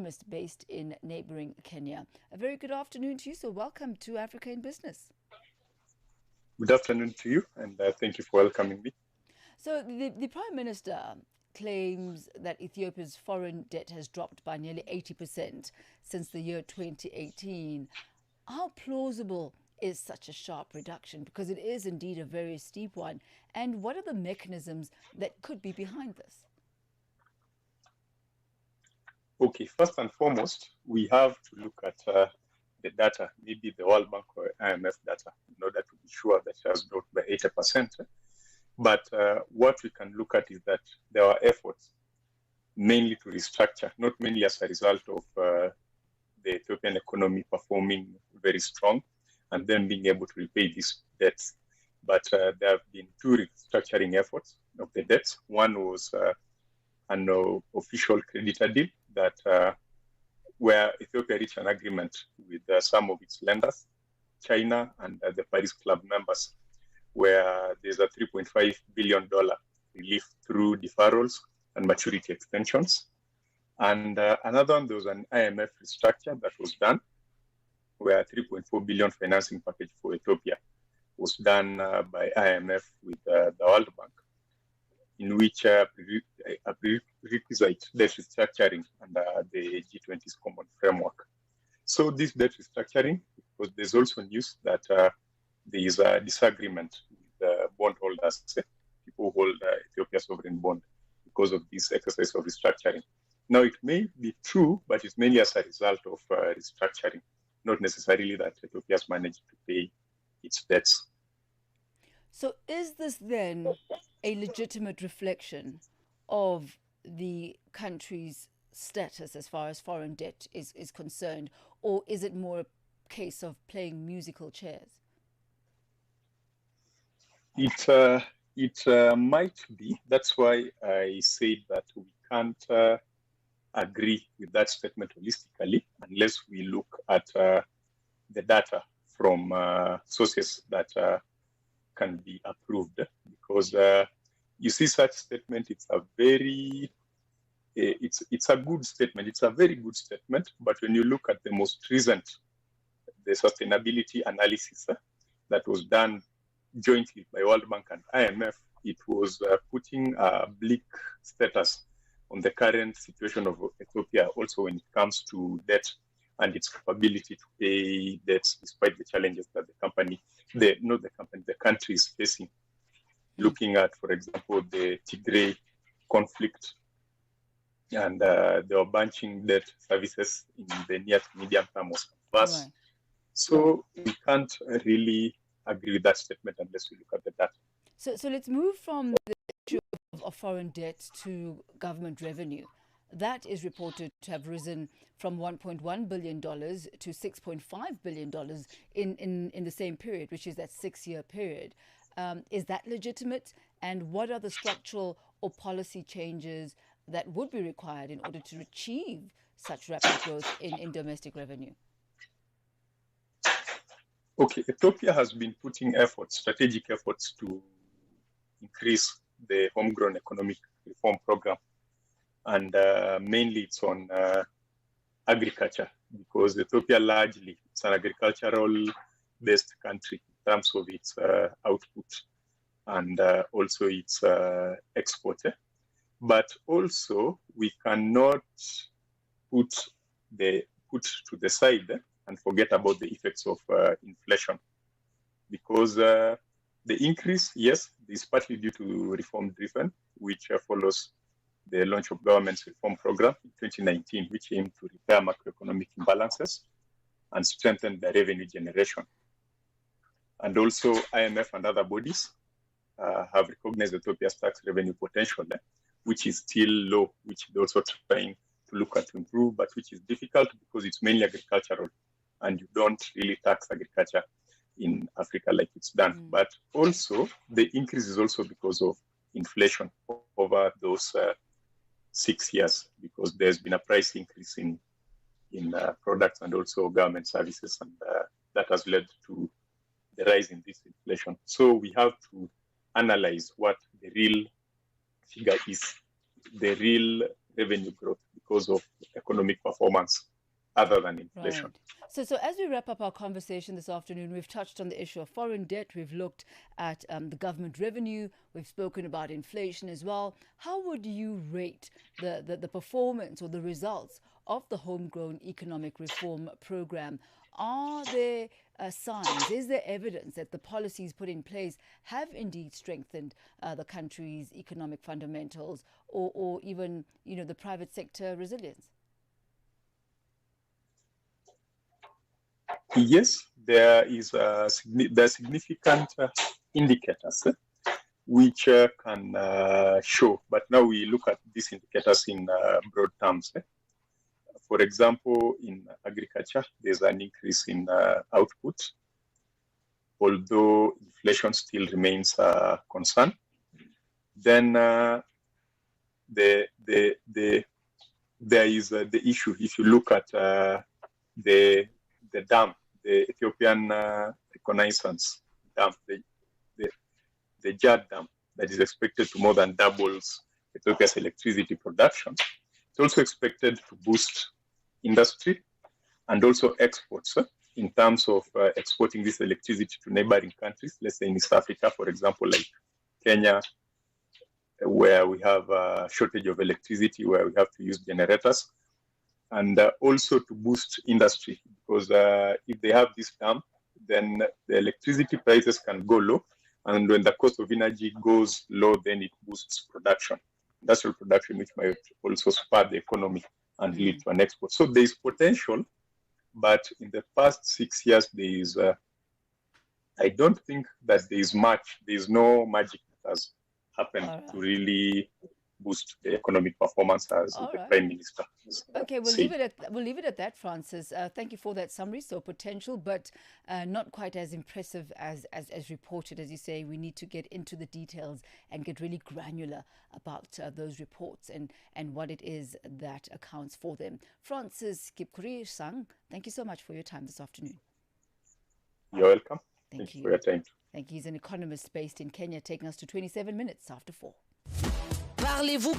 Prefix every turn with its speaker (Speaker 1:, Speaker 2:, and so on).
Speaker 1: Economist based in neighbouring Kenya. A very good afternoon to you. So welcome to Africa in Business.
Speaker 2: Good afternoon to you, and thank you for welcoming me.
Speaker 1: So the Prime Minister claims that Ethiopia's foreign debt has dropped by nearly 80% since the year 2018. How plausible is such a sharp reduction? Because it is indeed a very steep one. And what are the mechanisms that could be behind this?
Speaker 2: Okay, first and foremost, we have to look at the data, maybe the World Bank or IMF data, in order to be sure that it has dropped by 80%. But what we can look at is that there are efforts mainly to restructure, not mainly as a result of the Ethiopian economy performing very strong and then being able to repay these debts. But there have been two restructuring efforts of the debts. One was an official creditor deal that where Ethiopia reached an agreement with some of its lenders, China and the Paris Club members, where there's a $3.5 billion relief through deferrals and maturity extensions. And another one, there was an IMF restructure that was done, where a $3.4 billion financing package for Ethiopia was done by IMF with the World Bank, in which a prerequisite debt restructuring under the G20's common framework. So this debt restructuring, because there's also news that there is a disagreement with bondholders, people who hold Ethiopia's sovereign bond, because of this exercise of restructuring. Now, it may be true, but it's mainly as a result of restructuring, not necessarily that Ethiopia has managed to pay its debts.
Speaker 1: So is this then a legitimate reflection of the country's status as far as foreign debt is concerned, or is it more a case of playing musical chairs?
Speaker 2: It might be. That's why I said that we can't agree with that statement holistically unless we look at the data from sources that can be approved. Because you see, such statement, it's a very it's a good statement. It's a very good statement. But when you look at the most recent, the sustainability analysis that was done jointly by World Bank and IMF, it was putting a bleak status on the current situation of Ethiopia, also when it comes to debt and its capability to pay debts, despite the challenges that the country is facing. Looking at, for example, the Tigray conflict, and they were bunching debt services in the near to medium term was adverse. Right. So we can't really agree with that statement unless we look at the data.
Speaker 1: So let's move from the issue of foreign debt to government revenue. That is reported to have risen from $1.1 billion to $6.5 billion in the same period, which is that 6-year period. Is that legitimate? And what are the structural or policy changes that would be required in order to achieve such rapid growth in domestic revenue?
Speaker 2: Okay, Ethiopia has been putting strategic efforts to increase the Homegrown Economic Reform Programme. And mainly it's on agriculture, because Ethiopia largely it's an agricultural-based country in terms of its output and also its export. But also we cannot put to the side and forget about the effects of inflation, because the increase, yes, is partly due to reform-driven, which follows the launch of government's reform program in 2019, which aimed to repair macroeconomic imbalances and strengthen the revenue generation. And also IMF and other bodies have recognized Ethiopia's tax revenue potential, which is still low, which they're also trying to look at to improve, but which is difficult because it's mainly agricultural and you don't really tax agriculture in Africa like it's done. But also the increase is also because of inflation over those 6 years, because there's been a price increase in products and also government services, and that has led to the rise in this inflation. So we have to analyze what the real figure is, the real revenue growth because of economic performance other than inflation.
Speaker 1: Right. So as we wrap up our conversation this afternoon, we've touched on the issue of foreign debt. We've looked at the government revenue. We've spoken about inflation as well. How would you rate the performance or the results of the Homegrown Economic Reform Programme? Are there signs, is there evidence that the policies put in place have indeed strengthened the country's economic fundamentals or even, the private sector resilience?
Speaker 2: Yes, there are significant indicators which can show, but now we look at these indicators in broad terms. For example, in agriculture, there's an increase in output, although inflation still remains a concern. Then there is the issue. If you look at the dam, the Ethiopian reconnaissance dam, the Jad dam, that is expected to more than doubles Ethiopia's electricity production. It's also expected to boost industry and also exports in terms of exporting this electricity to neighboring countries, let's say in East Africa, for example, like Kenya, where we have a shortage of electricity, where we have to use generators, and also to boost industry, because if they have this dam, then the electricity prices can go low, and when the cost of energy goes low, then it boosts production, industrial production, which might also spur the economy and lead to an export. So there is potential, but in the past 6 years, there is, I don't think that there is no magic that has happened to really boost the economic performance as the Prime Minister.
Speaker 1: Okay, we'll leave it at that, Francis. Thank you for that summary. So potential, but not quite as impressive as reported. As you say, we need to get into the details and get really granular about those reports and what it is that accounts for them. Francis Kipkirui Sang, thank you so much for your time this afternoon.
Speaker 2: You're welcome.
Speaker 1: Thank you
Speaker 2: for your time.
Speaker 1: Thank you. He's an economist based in Kenya, taking us to 27 minutes after 4.
Speaker 3: Parlez-vous